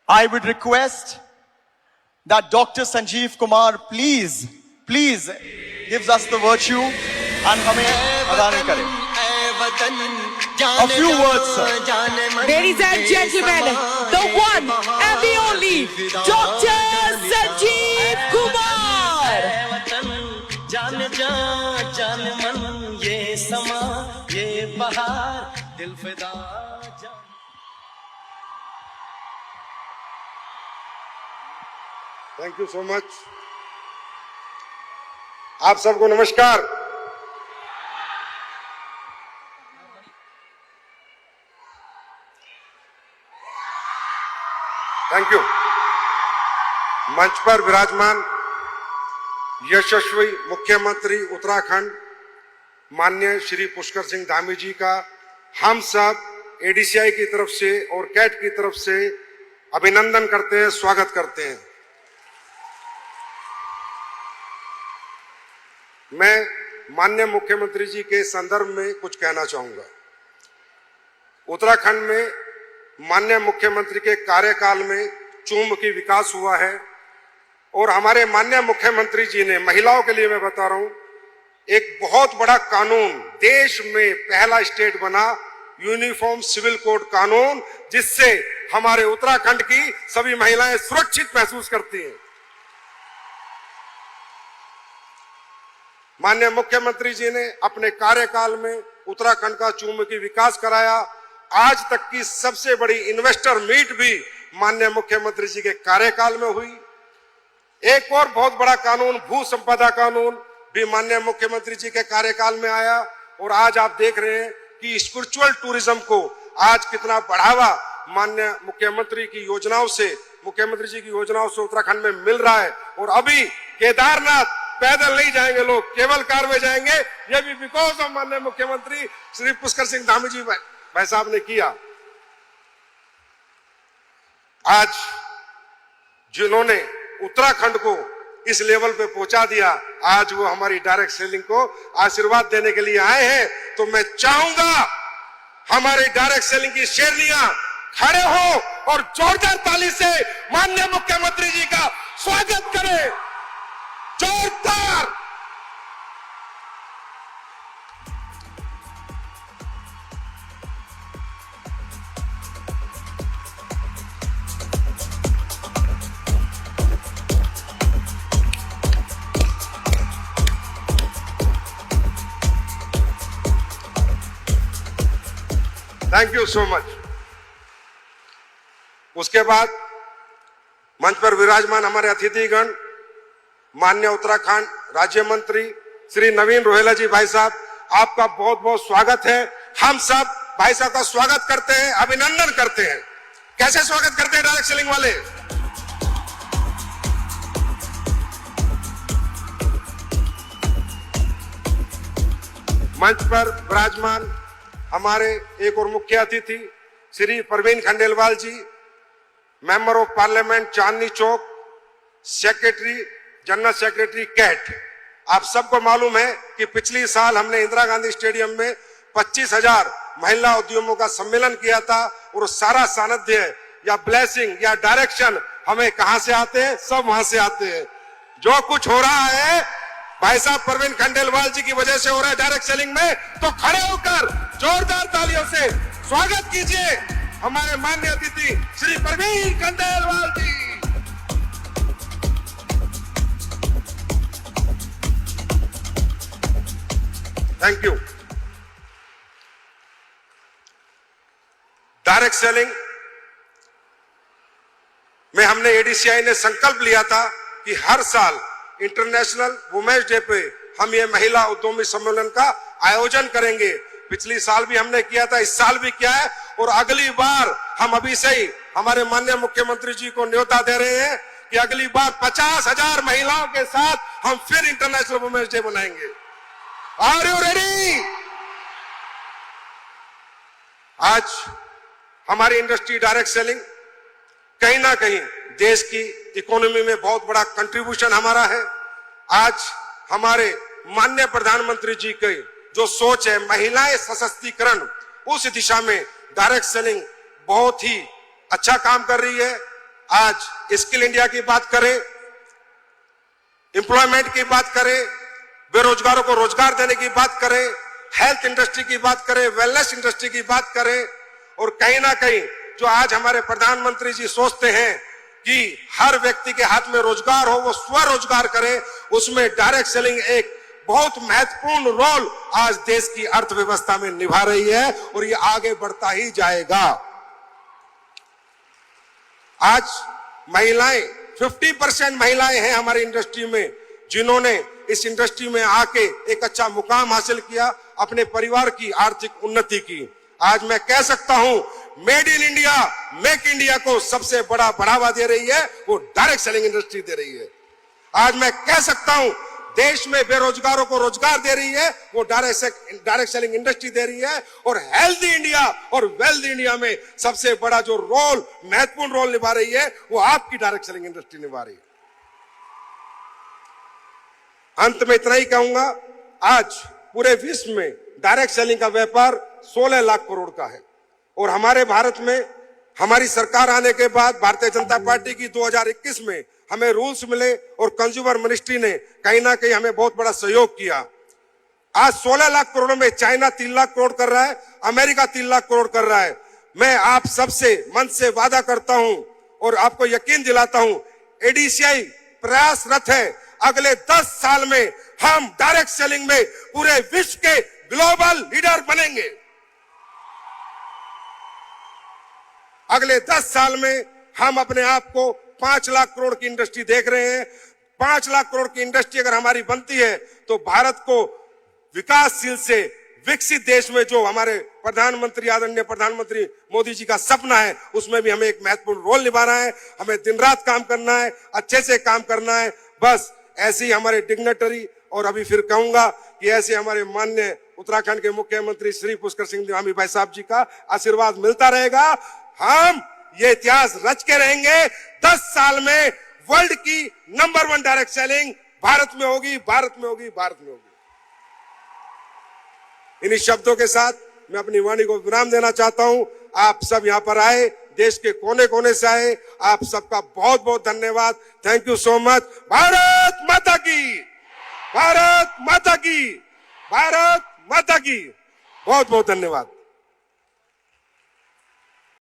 I would request that Dr. Sanjeev Kumar please gives us the virtue and hame adaan kare. A few words, sir. Ladies and gentlemen, the one and the only Dr. Sanjeev Kumar. जान जा जान मन ये समा ये बहार दिल फिदा थैंक यू सो मच। आप सबको नमस्कार। Thank you. मंच पर विराजमान यशस्वी मुख्यमंत्री उत्तराखंड माननीय श्री पुष्कर सिंह धामी जी का हम सब एडीसीआई की तरफ से और कैट की तरफ से अभिनंदन करते हैं, स्वागत करते हैं। मैं माननीय मुख्यमंत्री जी के संदर्भ में कुछ कहना चाहूंगा। उत्तराखंड में माननीय मुख्यमंत्री के कार्यकाल में चहुमुखी विकास हुआ है और हमारे माननीय मुख्यमंत्री जी ने महिलाओं के लिए मैं बता रहा हूं एक बहुत बड़ा कानून, देश में पहला स्टेट बना यूनिफॉर्म सिविल कोड कानून, जिससे हमारे उत्तराखंड की सभी महिलाएं सुरक्षित महसूस करती हैं। माननीय मुख्यमंत्री जी ने अपने कार्यकाल में उत्तराखंड का चहुमुखी विकास कराया। आज तक की सबसे बड़ी इन्वेस्टर मीट भी माननीय मुख्यमंत्री जी के कार्यकाल में हुई। एक और बहुत बड़ा कानून, भू संपदा कानून भी माननीय मुख्यमंत्री जी के कार्यकाल में आया और आज आप देख रहे हैं कि स्पिरिचुअल टूरिज्म को आज कितना बढ़ावा माननीय मुख्यमंत्री की योजनाओं से, मुख्यमंत्री जी की योजनाओं से उत्तराखंड में मिल रहा है। और अभी केदारनाथ पैदल नहीं जाएंगे लोग, केवल कार में जाएंगे। ये भी बिकॉज ऑफ माननीय मुख्यमंत्री श्री पुष्कर सिंह धामी जी भाई साहब ने किया। आज जिन्होंने उत्तराखंड को इस लेवल पे पहुंचा दिया, आज वो हमारी डायरेक्ट सेलिंग को आशीर्वाद देने के लिए आए हैं। तो मैं चाहूंगा हमारे डायरेक्ट सेलिंग की शेरनियां खड़े हो और जोरदार ताली से माननीय मुख्यमंत्री जी का स्वागत करें। जोरदार। Thank you so much. उसके बाद मंच पर विराजमान हमारे अतिथिगण, माननीय उत्तराखंड राज्य मंत्री श्री नवीन रोहेला जी भाई साहब, आपका बहुत बहुत स्वागत है। हम सब भाई साहब का स्वागत करते हैं, अभिनंदन करते हैं। कैसे स्वागत करते हैं डायरेक्ट सेलिंग वाले? मंच पर विराजमान हमारे एक और मुख्य अतिथि Shri Parveen Khandelwal ji, member of parliament Chandni Chowk, secretary, general secretary CAIT. आप सबको मालूम है कि पिछली साल हमने इंदिरा गांधी स्टेडियम में 25,000 महिला उद्यमियों का सम्मेलन किया था और सारा सानिध्य या ब्लेसिंग या डायरेक्शन हमें कहां से आते हैं? सब वहां से आते हैं। जो कुछ हो रहा है भाई साहब परवीन खंडेलवाल जी की वजह से हो रहा है डायरेक्ट सेलिंग में। तो खड़े होकर जोरदार तालियों से स्वागत कीजिए हमारे माननीय अतिथि Shri Parveen Khandelwal ji. Thank you. Direct selling में हमने एडीसीआई ने संकल्प लिया था कि हर साल इंटरनेशनल वुमेन्स डे पे हम ये महिला उद्यमी सम्मेलन का आयोजन करेंगे। पिछली साल भी हमने किया था, इस साल भी किया है और अगली बार हम अभी से ही हमारे माननीय मुख्यमंत्री जी को न्योता दे रहे हैं कि अगली बार 50,000 महिलाओं के साथ हम फिर इंटरनेशनल वुमेन्स डे मनाएंगे। Are you ready? आज हमारी इंडस्ट्री डायरेक्ट सेलिंग कहीं ना कहीं देश की इकोनॉमी में बहुत बड़ा कंट्रीब्यूशन हमारा है। आज हमारे माननीय प्रधानमंत्री जी की जो सोच है महिलाएं सशक्तिकरण, उस दिशा में डायरेक्ट सेलिंग बहुत ही अच्छा काम कर रही है। आज स्किल इंडिया की बात करें, एम्प्लॉयमेंट की बात करें, बेरोजगारों को रोजगार देने की बात करें, हेल्थ इंडस्ट्री की बात करें, वेलनेस इंडस्ट्री की बात करें, और कहीं ना कहीं जो आज हमारे प्रधानमंत्री जी सोचते हैं कि हर व्यक्ति के हाथ में रोजगार हो, वो स्वरोजगार करे, उसमें डायरेक्ट सेलिंग एक बहुत महत्वपूर्ण रोल आज देश की अर्थव्यवस्था में निभा रही है और ये आगे बढ़ता ही जाएगा। आज महिलाएं 50% महिलाएं हैं हमारी इंडस्ट्री में, जिन्होंने इस इंडस्ट्री में आके एक अच्छा मुकाम हासिल किया, अपने परिवार की आर्थिक उन्नति की। आज मैं कह सकता हूं made in India, make India को सबसे बड़ा बढ़ावा दे रही है वो डायरेक्ट सेलिंग इंडस्ट्री दे रही है। आज मैं कह सकता हूं देश में बेरोजगारों को रोजगार दे रही है वो डायरेक्ट सेलिंग इंडस्ट्री दे रही है। और हेल्दी इंडिया और वेल्दी इंडिया में सबसे बड़ा जो रोल, महत्वपूर्ण रोल निभा रही है वो आपकी डायरेक्ट सेलिंग इंडस्ट्री निभा रही है। अंत में इतना ही कहूंगा, आज पूरे विश्व में डायरेक्ट सेलिंग का व्यापार 16 लाख करोड़ का है और हमारे भारत में हमारी सरकार आने के बाद भारतीय जनता पार्टी की 2021 में हमें रूल्स मिले और कंज्यूमर मिनिस्ट्री ने कहीं ना कहीं हमें बहुत बड़ा सहयोग किया। आज 16 लाख करोड़ में चाइना 3 लाख करोड़ कर रहा है, अमेरिका 3 लाख करोड़ कर रहा है। मैं आप सबसे मन से वादा करता हूं और आपको यकीन दिलाता हूं, एडीसीआई प्रयासरत है अगले 10 साल में हम डायरेक्ट सेलिंग में पूरे विश्व के ग्लोबल लीडर बनेंगे। अगले 10 साल में हम अपने आप को 5 लाख करोड़ की इंडस्ट्री देख रहे हैं। 5 लाख करोड़ की इंडस्ट्री अगर हमारी बनती है तो भारत को विकासशील से विकसित देश में जो हमारे प्रधानमंत्री, आदरणीय प्रधानमंत्री मोदी जी का सपना है, उसमें भी हमें एक महत्वपूर्ण रोल निभाना है। हमें दिन रात काम करना है, अच्छे से काम करना है। बस ऐसे ही हमारे डिग्नेटरी, और अभी फिर कहूंगा कि ऐसे हमारे माननीय उत्तराखंड के मुख्यमंत्री श्री पुष्कर सिंह धामी भाई साहब जी का आशीर्वाद मिलता रहेगा। हम ये इतिहास रच के रहेंगे। 10 साल में वर्ल्ड की नंबर 1 डायरेक्ट सेलिंग भारत में होगी, भारत में होगी, भारत में होगी। इन्हीं शब्दों के साथ मैं अपनी वाणी को विराम देना चाहता हूं। आप सब यहां पर आए, देश के कोने कोने से आए, आप सबका बहुत बहुत धन्यवाद। Thank you so much. Bharat माता की, भारत माता की, भारत माता की, बहुत बहुत धन्यवाद।